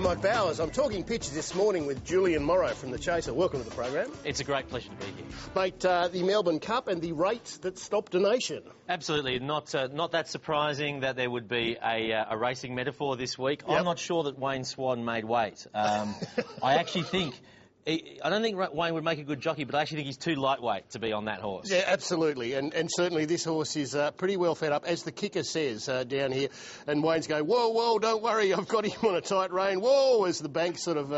I'm Mike Bowers. I'm talking pitches this morning with Julian Morrow from The Chaser. Welcome to the program. It's a great pleasure to be here. Mate, the Melbourne Cup and the race that stopped a nation. Absolutely. Not that surprising that there would be a racing metaphor this week. Yep. I'm not sure that Wayne Swan made weight. I actually think... I don't think Wayne would make a good jockey, but I actually think he's too lightweight to be on that horse. Yeah, absolutely. And certainly this horse is pretty well fed up, as the kicker says down here. And Wayne's going, whoa, don't worry, I've got him on a tight rein. Whoa, as the bank sort of,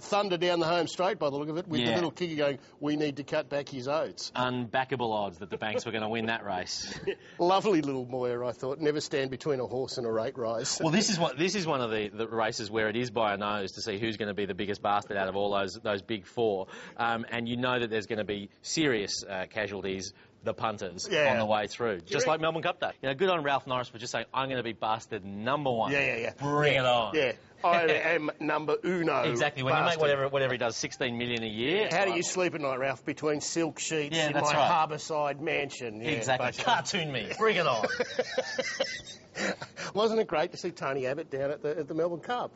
thunder down the home straight by the look of it, with the little kicker going, we need to cut back his oats. Unbackable odds that the banks were going to win that race. Lovely little Moyer, I thought. Never stand between a horse and a rate rise. Well, this is one of the races where it is by a nose to see who's going to be the biggest bastard out of all those big four, and you know that there's going to be serious casualties, the punters, on the way through. Just like Melbourne Cup Day. Good on Ralph Norris for just saying, I'm going to be bastard number one. Yeah. Bring it on. Yeah. I am number uno. Exactly. When bastard. You make whatever he does, 16 million a year. How do you sleep at night, Ralph? Between silk sheets in my harbourside mansion. Yeah, exactly. Basically. Cartoon me. Bring it on. Wasn't it great to see Tony Abbott down at the Melbourne Cup?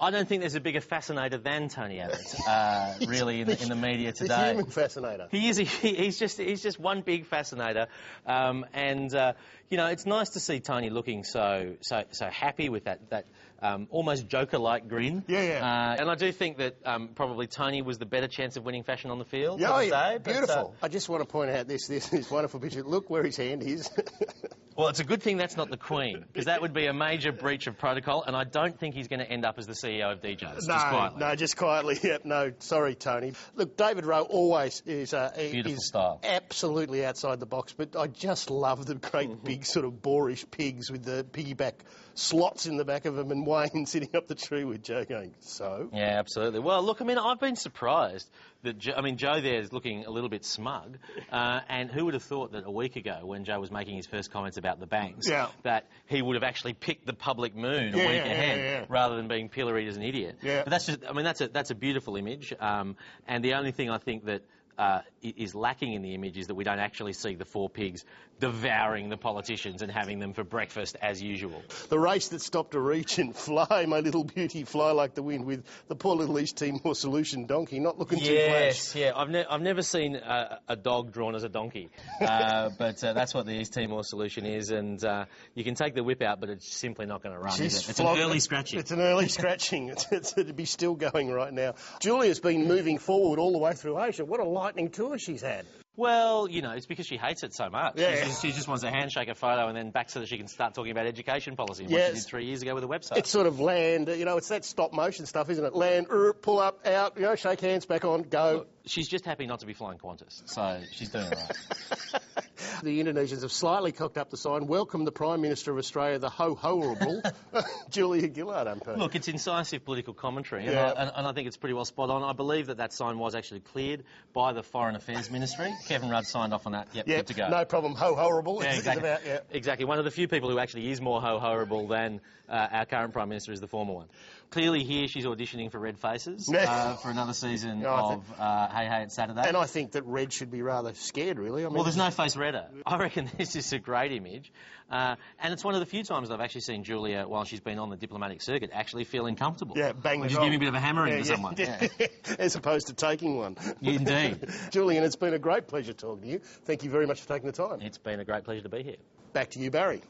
I don't think there's a bigger fascinator than Tony Abbott, really, in the media today. The human fascinator. He is. He's just one big fascinator, it's nice to see Tony looking so happy with that almost Joker-like grin. Yeah. And I do think that probably Tony was the better chance of winning fashion on the field. Yeah, beautiful. I just want to point out this wonderful picture. Look where his hand is. Well, it's a good thing that's not the Queen, because that would be a major breach of protocol, and I don't think he's going to end up as the CEO of DJs. Just quietly. Yep, no, sorry, Tony. Look, David Rowe always is beautiful style. Absolutely outside the box, but I just love the great big sort of boorish pigs with the piggyback slots in the back of them, and Wayne sitting up the tree with Joe going, so? Yeah, absolutely. Well, look, I've been surprised that Joe there is looking a little bit smug, and who would have thought that a week ago, when Joe was making his first comments about the banks, that he would have actually picked the public mood a week ahead, rather than being pilloried as an idiot. Yeah. But that's just, that's a beautiful image, and the only thing I think that is lacking in the image is that we don't actually see the four pigs devouring the politicians and having them for breakfast as usual. The race that stopped a region, fly, my little beauty, fly like the wind, with the poor little East Timor Solution donkey not looking too flash. Yeah, I've never seen a dog drawn as a donkey, but that's what the East Timor Solution is, and you can take the whip out, but it's simply not going to run, is it? It's an early scratching. It's an early scratching. It'd be still going right now. Julia's been moving forward all the way through Asia. What a lightning tour she's had. Well, it's because she hates it so much. Yeah. She just wants a handshake, a photo, and then back so that she can start talking about education policy, what she did 3 years ago with a website. It's sort of land, it's that stop-motion stuff, isn't it? Land, pull up, out, shake hands, back on, go. Look, she's just happy not to be flying Qantas, so she's doing all right. The Indonesians have slightly cocked up the sign, welcome the Prime Minister of Australia, the ho-horrible Julia Gillard, MP. Look, it's incisive political commentary, and I think it's pretty well spot on. I believe that sign was actually cleared by the Foreign Affairs Ministry. Kevin Rudd signed off on that. Yep, good to go. No problem. Ho-horrible. Yeah, exactly. Exactly. One of the few people who actually is more ho-horrible than our current Prime Minister is the former one. Clearly here she's auditioning for Red Faces for another season of Hey Hey It's Saturday. And I think that Red should be rather scared, really. Well, there's no face redder. I reckon this is a great image. And it's one of the few times I've actually seen Julia, while she's been on the diplomatic circuit, actually feeling comfortable. Yeah, bang the She's giving a bit of a hammering to someone. Yeah. As opposed to taking one. Indeed. Julian, it's been a great pleasure talking to you. Thank you very much for taking the time. It's been a great pleasure to be here. Back to you, Barry.